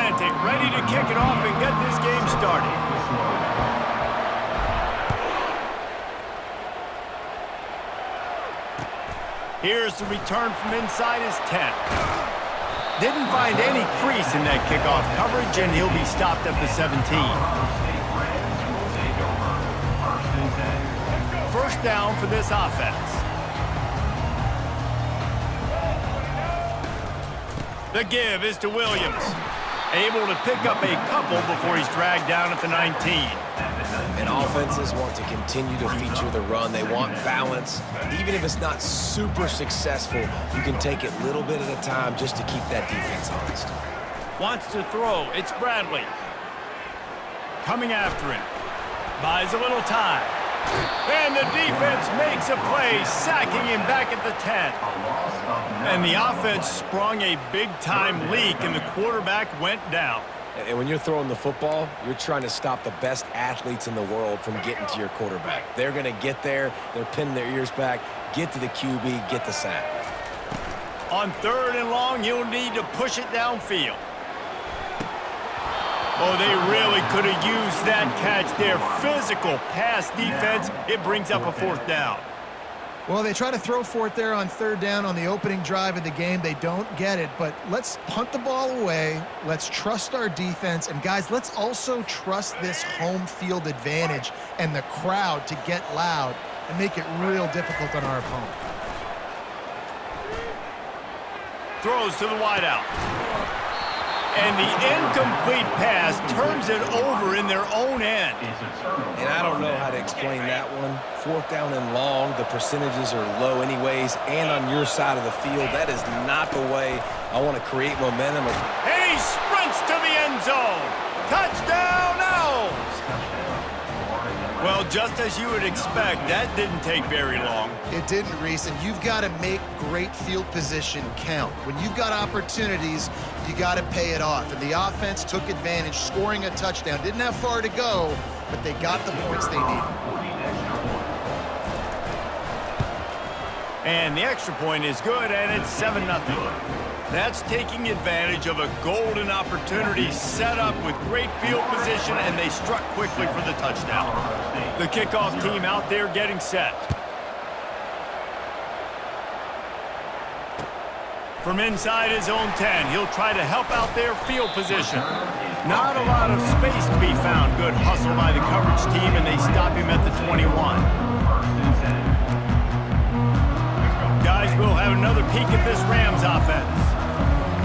Atlantic, ready to kick it off and get this game started. Here's the return from inside his 10. Didn't find any crease in that kickoff coverage, and he'll be stopped at the 17. First down for this offense. The give is to Williams. Able to pick up a couple before he's dragged down at the 19. And offenses want to continue to feature the run. They want balance. Even if it's not super successful, you can take it little bit at a time just to keep that defense honest. Wants to throw. It's Bradley. Coming after him. Buys a little time. And the defense makes a play, sacking him back at the 10. And the offense sprung a big-time leak, and the quarterback went down. And when you're throwing the football, you're trying to stop the best athletes in the world from getting to your quarterback. They're going to get there. They're pinning their ears back, get to the QB, get the sack. On 3rd and long, you'll need to push it downfield. Oh, they really could have used that catch there. Physical pass defense. It brings up a 4th down. Well, they try to throw for it there on 3rd down on the opening drive of the game. They don't get it, but let's punt the ball away. Let's trust our defense. And, guys, let's also trust this home field advantage and the crowd to get loud and make it real difficult on our opponent. Throws to the wideout. And the incomplete pass turns it over in their own end. And I don't know how to explain that one. 4th down and long, the percentages are low anyways, and on your side of the field, that is not the way I want to create momentum. And he sprints to the end zone. Touchdown, Owls! Well, just as you would expect, that didn't take very long. It didn't, Reese, and you've got to make great field position count. When you've got opportunities, you got to pay it off. And the offense took advantage, scoring a touchdown. Didn't have far to go, but they got the points they needed. And the extra point is good, and it's 7-0. That's taking advantage of a golden opportunity set up with great field position, and they struck quickly for the touchdown. The kickoff team out there getting set. From inside his own 10, he'll try to help out their field position. Not a lot of space to be found. Good hustle by the coverage team, and they stop him at the 21. Guys, we'll have another peek at this Rams offense.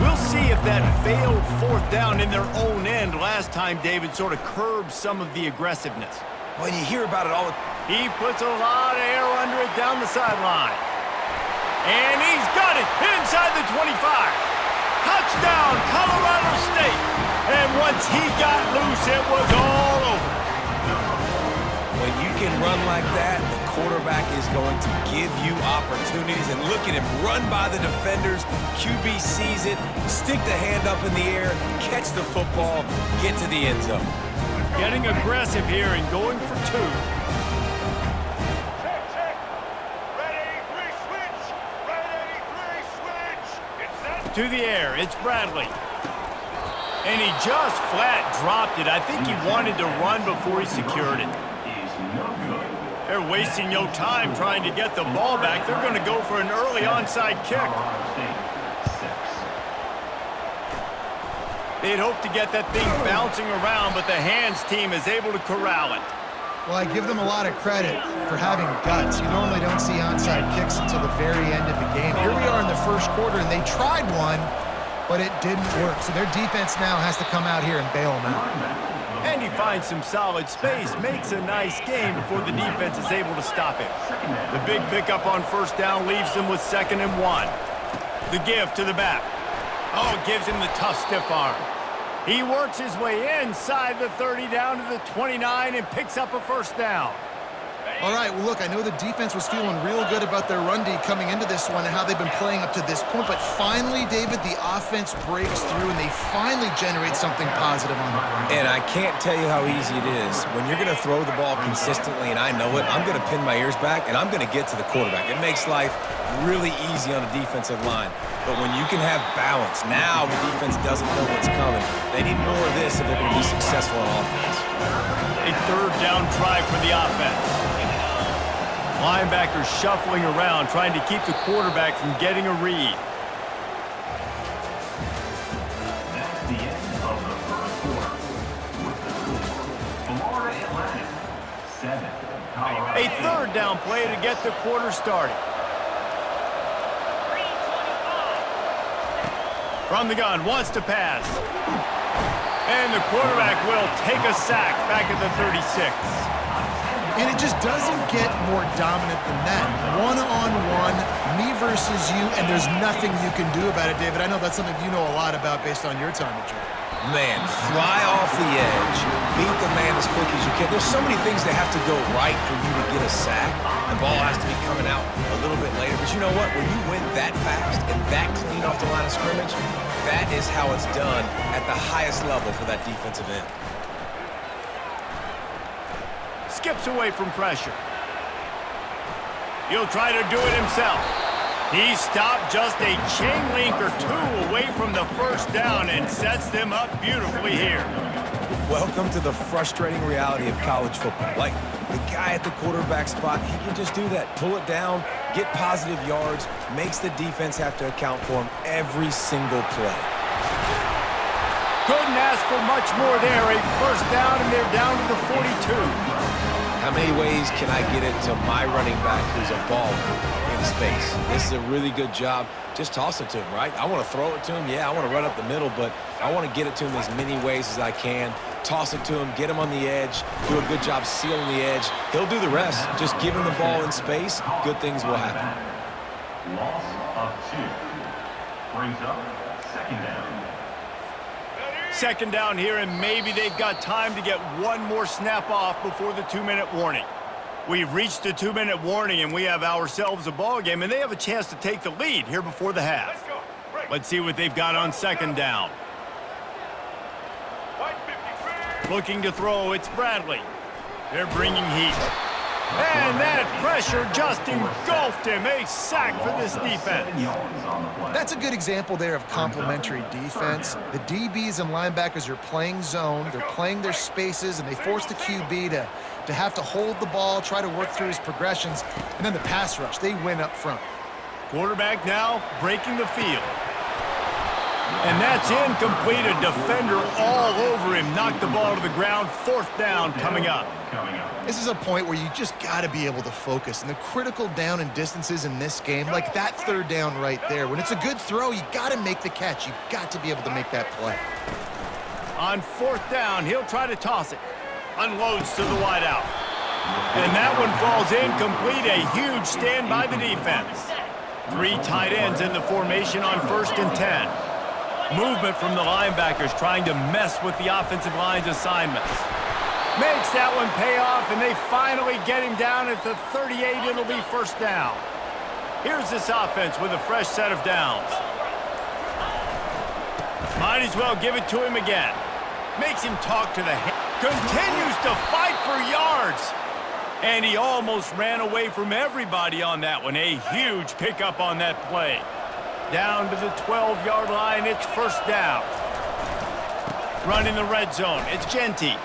We'll see if that failed 4th down in their own end last time David sort of curbed some of the aggressiveness. When you hear about it all, He puts a lot of air under it down the sideline. And he's got it inside the 25. Touchdown, Colorado State. And once he got loose, it was all over. when you can run like that, the quarterback is going to give you opportunities. And look at him run by the defenders. QB sees it, stick the hand up in the air, catch the football, get to the end zone. Getting aggressive here and going for two. To the air, it's Bradley. And he just flat dropped it. I think he wanted to run before he secured it. They're wasting no time trying to get the ball back. They're going to go for an early onside kick. They'd hope to get that thing bouncing around, but the hands team is able to corral it. Well, I give them a lot of credit for having guts. You normally don't see onside kicks until the very end of the game. Here we are in the first quarter, and they tried one, but it didn't work. So their defense now has to come out here and bail them out. And he finds some solid space, makes a nice game before the defense is able to stop him. The big pickup on first down leaves them with 2nd and 1. The give to the back. Oh, gives him the tough stiff arm. He works his way inside the 30 down to the 29 and picks up a first down. All right, well, look, I know the defense was feeling real good about their run D coming into this one and how they've been playing up to this point, but finally, David, the offense breaks through and they finally generate something positive on the ground. And I can't tell you how easy it is. When you're going to throw the ball consistently, and I know it, I'm going to pin my ears back, and I'm going to get to the quarterback. It makes life really easy on the defensive line. But when you can have balance, now the defense doesn't know what's coming. They need more of this if they're going to be successful on offense. A third down try for the offense. Linebackers shuffling around, trying to keep the quarterback from getting a read. That's the end of the first quarter. With the score, Florida Atlantic 7, Colorado. A third down play to get the quarter started. From the gun, wants to pass. And the quarterback will take a sack back at the 36. And it just doesn't get more dominant than that. One-on-one, me versus you, and there's nothing you can do about it, David. I know that's something you know a lot about based on your time at Georgia. Man, fly off the edge, beat the man as quick as you can. There's so many things that have to go right for you to get a sack. The ball has to be coming out a little bit later. But you know what? When you win that fast and that clean off the line of scrimmage, that is how it's done at the highest level for that defensive end. Skips away from pressure. He'll try to do it himself. He stopped just a chain link or two away from the first down and sets them up beautifully here. Welcome to the frustrating reality of college football. Like, the guy at the quarterback spot, he can just do that. Pull it down, get positive yards, makes the defense have to account for him every single play. Couldn't ask for much more there. A first down, and they're down to the 42. How many ways can I get it to my running back who's a baller in space? This is a really good job. Just toss it to him, right? I want to throw it to him. Yeah, I want to run up the middle, but I want to get it to him as many ways as I can. Toss it to him, get him on the edge, do a good job sealing the edge. He'll do the rest. Just give him the ball in space, good things will happen. Loss of 2. Brings up second down. Second down here, and maybe they've got time to get one more snap off before the 2-minute warning. We've reached the 2-minute warning, and we have ourselves a ball game, and they have a chance to take the lead here before the half. Let's see what they've got on second down. Looking to throw, it's Bradley. They're bringing heat. And that pressure just engulfed him. A sack for this defense. That's a good example there of complementary defense. The DBs and linebackers are playing zone. They're playing their spaces, and they force the QB to have to hold the ball, try to work through his progressions, and then the pass rush. They win up front. Quarterback now breaking the field. And that's incomplete. A defender all over him. Knocked the ball to the ground. Fourth down coming up. This is a point where you just got to be able to focus. And the critical down and distances in this game, like that third down right there, when it's a good throw, you got to make the catch. You've got to be able to make that play. On fourth down, he'll try to toss it. Unloads to the wideout. And that one falls incomplete. A huge stand by the defense. 3 tight ends in the formation on 1st and 10. Movement from the linebackers trying to mess with the offensive line's assignments. Makes that one pay off, and they finally get him down at the 38. It'll be first down. Here's this offense with a fresh set of downs. Might as well give it to him again. Makes him talk to the hand. Continues to fight for yards. And he almost ran away from everybody on that one. A huge pickup on that play. Down to the 12-yard line, it's first down. Running the red zone, it's Genty.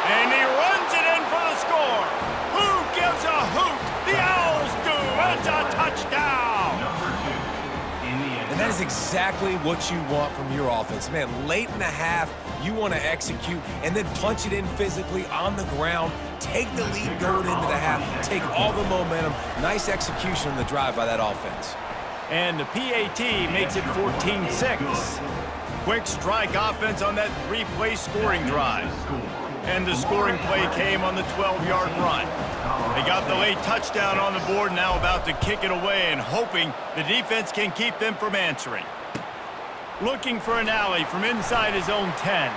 And he runs it in for the score. Who gives a hoot? The Owls do. It's a touchdown. And that is exactly what you want from your offense. Man, late in the half, you want to execute and then punch it in physically on the ground. Take the lead going into the half. Take all the momentum. Nice execution on the drive by that offense. And the PAT makes it 14-6. Quick strike offense on that 3-play scoring drive. And the scoring play came on the 12-yard run. They got the late touchdown on the board, now about to kick it away and hoping the defense can keep them from answering. Looking for an alley from inside his own 10.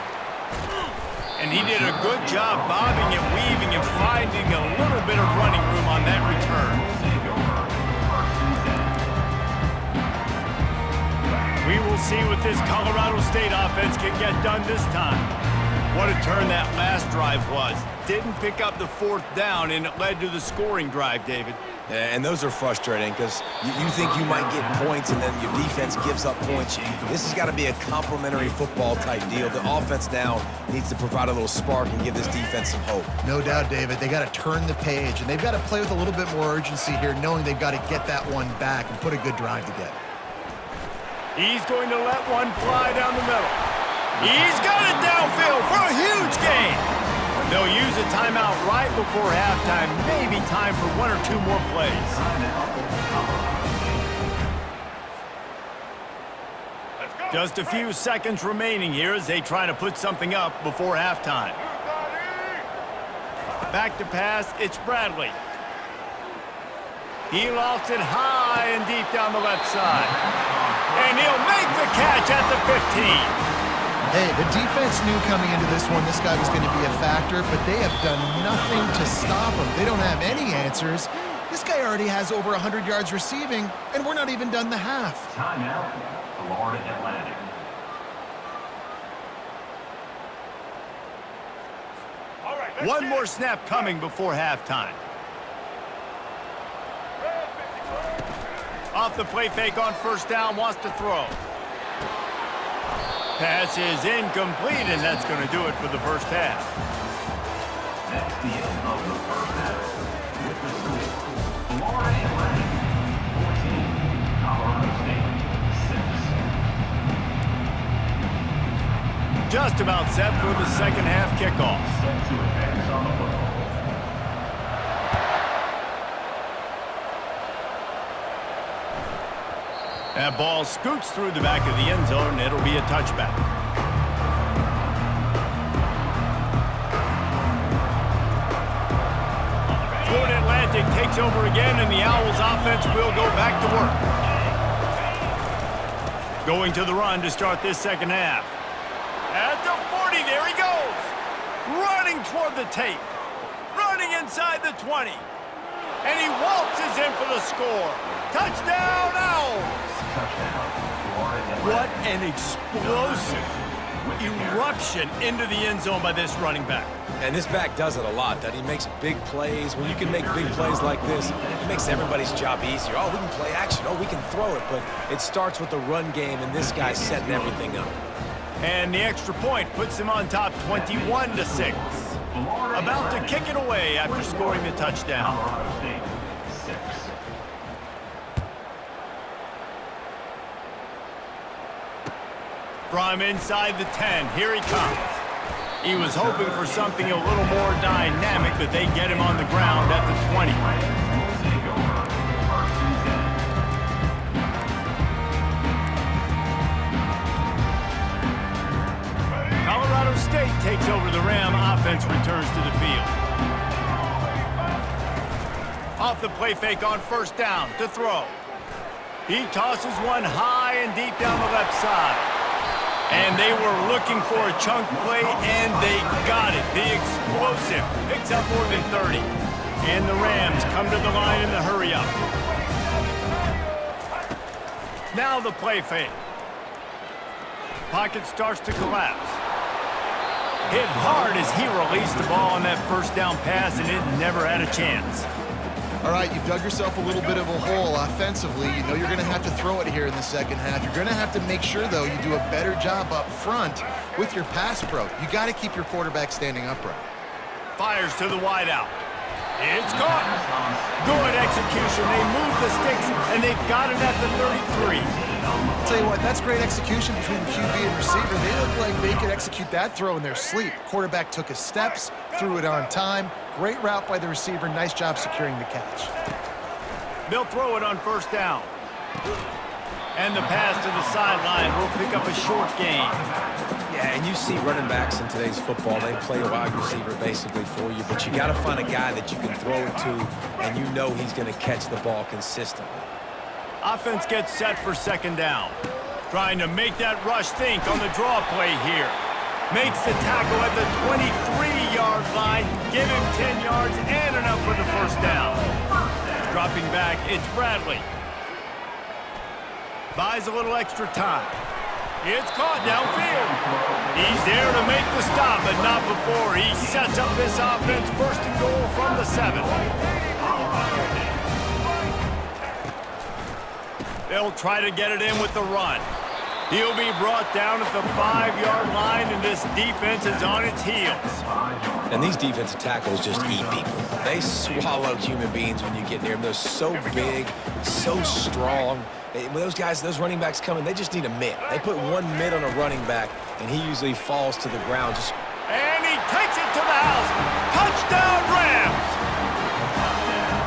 And he did a good job bobbing and weaving and finding a little bit of running room on that return. We will see what this Colorado State offense can get done this time. What a turn that last drive was. Didn't pick up the 4th down, and it led to the scoring drive, David. And those are frustrating because you think you might get points and then your defense gives up points. This has got to be a complementary football type deal. The offense now needs to provide a little spark and give this defense some hope. No doubt, David. They got to turn the page, and they've got to play with a little bit more urgency here, knowing they've got to get that one back and put a good drive together. He's going to let one fly down the middle. He's got it downfield for a huge gain. They'll use a timeout right before halftime. Maybe time for 1 or 2 more plays. Just a few seconds remaining here as they try to put something up before halftime. Back to pass, it's Bradley. He lofts it high and deep down the left side. And he'll make the catch at the 15. Hey, the defense knew coming into this one this guy was going to be a factor, but they have done nothing to stop him. They don't have any answers. This guy already has over 100 yards receiving, and we're not even done the half. Timeout, Florida Atlantic. One more snap coming before halftime. Off the play fake on 1st down, wants to throw. Pass is incomplete, and that's going to do it for the first half. That's the end of the first half. With the score, Florida Atlantic 14, Colorado State 6. Just about set for the second half kickoff. Set to advance on the football. That ball scoots through the back of the end zone, and it'll be a touchback. Florida Atlantic takes over again, and the Owls offense will go back to work. Going to the run to start this second half. At the 40, there he goes. Running toward the tape. Running inside the 20. And he waltzes in for the score. Touchdown, Owls! What an explosive eruption into the end zone by this running back. And this back does it a lot, that he makes big plays. When you can make big plays like this, it makes everybody's job easier. Oh, we can play action. Oh, we can throw it. But it starts with the run game, and this guy's setting everything up. And the extra point puts him on top 21-6. About to kick it away after scoring the touchdown. Colorado State 6. From inside the 10, here he comes. He was hoping for something a little more dynamic, but they get him on the ground at the 20. Colorado State takes over the Ram. Offense returns to the field. Off the play fake on 1st down to throw. He tosses one high and deep down the left side. And they were looking for a chunk play, and they got it. The explosive picks up more than 30. And the Rams come to the line in the hurry-up. Now the play fake. Pocket starts to collapse. Hit hard as he released the ball on that 1st down pass, and it never had a chance. All right, you've dug yourself a little bit of a hole offensively. You know you're going to have to throw it here in the second half. You're going to have to make sure, though, you do a better job up front with your pass pro. You got to keep your quarterback standing upright. Fires to the wideout. It's caught. Good execution. They move the sticks, and they've got it at the 33. I'll tell you what, that's great execution between the QB and receiver. They look like they could execute that throw in their sleep. Quarterback took his steps, threw it on time. Great route by the receiver. Nice job securing the catch. They'll throw it on 1st down. And the pass to the sideline will pick up a short gain. Yeah, and you see running backs in today's football, they play a wide receiver basically for you, but you got to find a guy that you can throw it to, and you know he's going to catch the ball consistently. Offense gets set for 2nd down. Trying to make that rush think on the draw play here. Makes the tackle at the 23-yard line. Give him 10 yards and enough for the first down. Dropping back, it's Bradley. Buys a little extra time. It's caught downfield. He's there to make the stop, but not before he sets up this offense first and goal from the 7. They'll try to get it in with the run. He'll be brought down at the 5-yard line, and this defense is on its heels. And these defensive tackles just eat people. They swallow human beings when you get near them. They're so big, so strong. When those guys, those running backs come in, they just need a mitt. They put one mitt on a running back, and he usually falls to the ground. And he takes it to the house. Touchdown, Rams!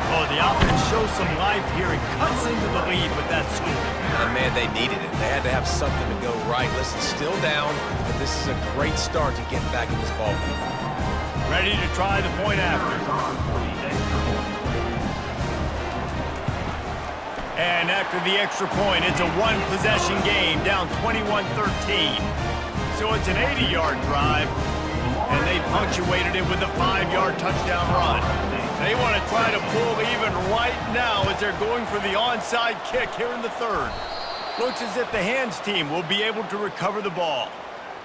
Oh, the offense shows some life here and cuts into the lead with that scoop. And, man, they needed it. They had to have something to go right. Listen, still down, but this is a great start to getting back in this ballgame. Ready to try the point after. And after the extra point, it's a one-possession game, down 21-13. So it's an 80-yard drive, and they punctuated it with a 5-yard touchdown run. They want to try to pull even right now as they're going for the onside kick here in the 3rd. Looks as if the hands team will be able to recover the ball.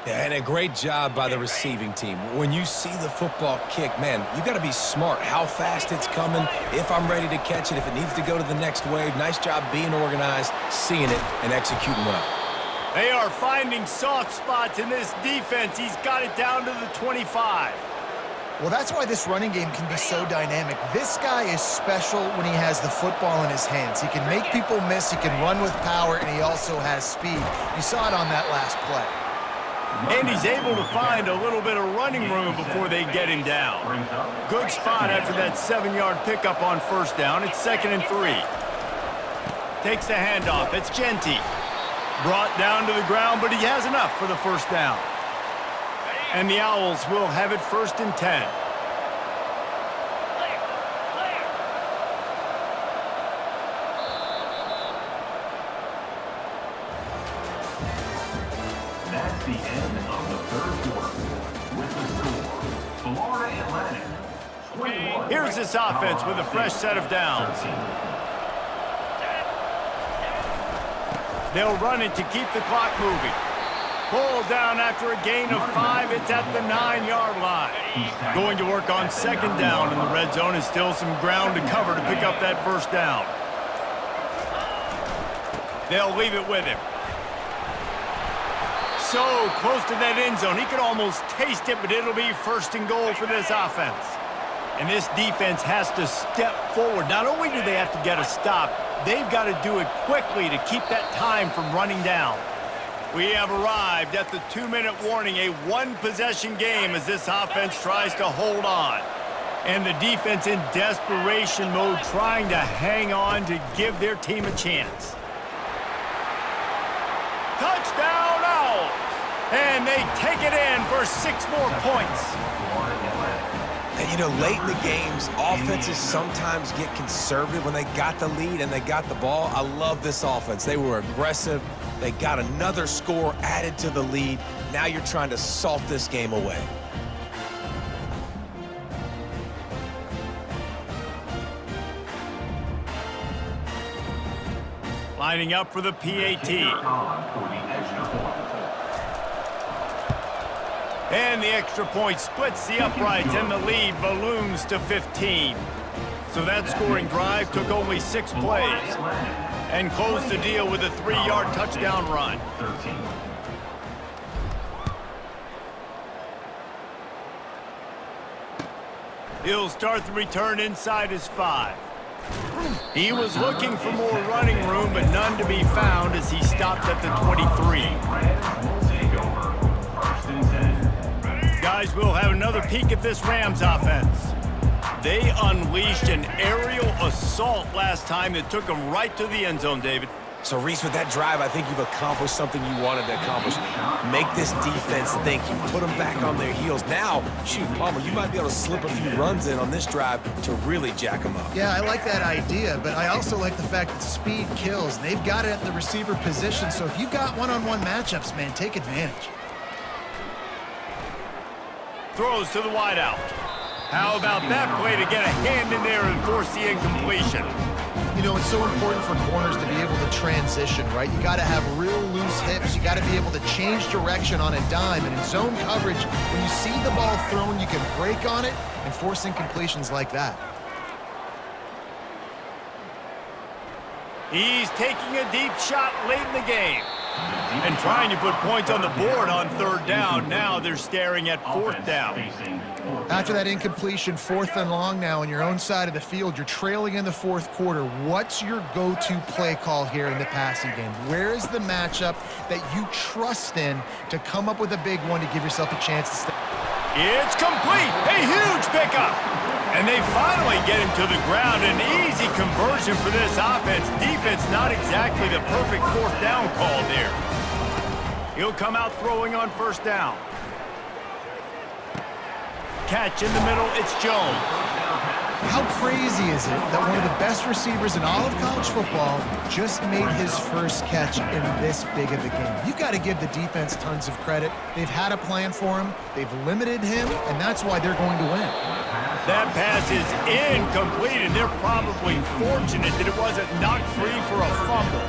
Yeah, and a great job by the receiving team. When you see the football kick, man, you got to be smart how fast it's coming, if I'm ready to catch it, if it needs to go to the next wave. Nice job being organized, seeing it, and executing well. They are finding soft spots in this defense. He's got it down to the 25. Well, that's why this running game can be so dynamic. This guy is special when he has the football in his hands. He can make people miss, he can run with power, and he also has speed. You saw it on that last play. And he's able to find a little bit of running room before they get him down. Good spot after that 7-yard pickup on first down. It's 2nd and 3. Takes the handoff. It's Genty. Brought down to the ground, but he has enough for the first down. And the Owls will have it 1st and 10. That's the end of the 3rd quarter. With the score, Florida Atlantic. Here's this offense with a fresh set of downs. They'll run it to keep the clock moving. Pulled down after a gain of 5. It's at the 9-yard line. Going to work on 2nd down, and the red zone is still some ground to cover to pick up that first down. They'll leave it with him. So close to that end zone. He could almost taste it, but it'll be 1st and goal for this offense. And this defense has to step forward. Not only do they have to get a stop, they've got to do it quickly to keep that time from running down. We have arrived at the 2-minute warning, a one-possession game as this offense tries to hold on. And the defense in desperation mode trying to hang on to give their team a chance. Touchdown Owls! And they take it in for 6 more points. And, you know, late in the games, offenses sometimes get conservative when they got the lead and they got the ball. I love this offense. They were aggressive. They got another score added to the lead. Now you're trying to salt this game away. Lining up for the PAT. And the extra point splits the uprights, and the lead balloons to 15. So that scoring drive took only 6 plays and closed the deal with a 3-yard touchdown run. He'll start the return inside his 5. He was looking for more running room, but none to be found as he stopped at the 23. Guys, we'll have another peek at this Rams offense. They unleashed an aerial assault last time that took them right to the end zone, David. So, Reese, with that drive, I think you've accomplished something you wanted to accomplish. Make this defense think. You put them back on their heels. Now, shoot, Palmer, you might be able to slip a few runs in on this drive to really jack them up. Yeah, I like that idea, but I also like the fact that speed kills. And they've got it at the receiver position, so if you've got one-on-one matchups, man, take advantage. Throws to the wideout. How about that play to get a hand in there and force the incompletion? You know, it's so important for corners to be able to transition, right? You got to have real loose hips. You got to be able to change direction on a dime. And in zone coverage, when you see the ball thrown, you can break on it and force incompletions like that. He's taking a deep shot late in the game and trying to put points on the board on third down. Now they're staring at fourth down. After that incompletion, 4th and long now on your own side of the field, you're trailing in the 4th quarter. What's your go-to play call here in the passing game? Where is the matchup that you trust in to come up with a big one to give yourself a chance to stay? It's complete. A huge pickup. And they finally get him to the ground. An easy conversion for this offense. Defense not exactly the perfect 4th down call there. He'll come out throwing on 1st down. Catch in the middle, it's Jones. How crazy is it that one of the best receivers in all of college football just made his first catch in this big of a game? You've got to give the defense tons of credit. They've had a plan for him. They've limited him, and that's why they're going to win. That pass is incomplete, and they're probably fortunate that it wasn't knocked free for a fumble.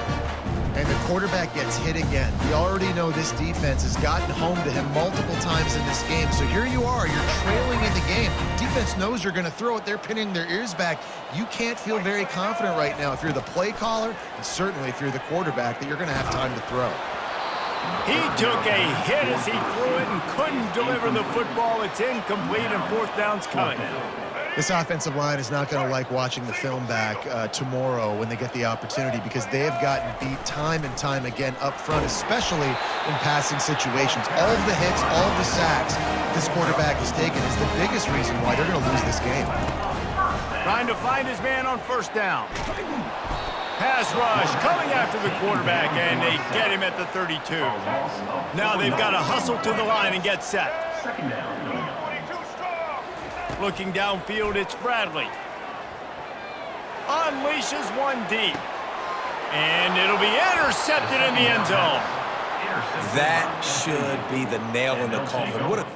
And the quarterback gets hit again. We already know this defense has gotten home to him multiple times in this game. So here you are, you're trailing in the game. Defense knows you're going to throw it. They're pinning their ears back. You can't feel very confident right now if you're the play caller, and certainly if you're the quarterback, that you're going to have time to throw. He took a hit as he threw it and couldn't deliver the football. It's incomplete, and 4th down's coming. This offensive line is not going to like watching the film back tomorrow when they get the opportunity, because they have gotten beat time and time again up front, especially in passing situations. All of the hits, all of the sacks this quarterback has taken is the biggest reason why they're going to lose this game. Trying to find his man on 1st down. Pass rush coming after the quarterback, and they get him at the 32. Now they've got to hustle to the line and get set. Looking downfield, it's Bradley. Unleashes one deep. And it'll be intercepted in the end zone. That should be the nail in the coffin. What a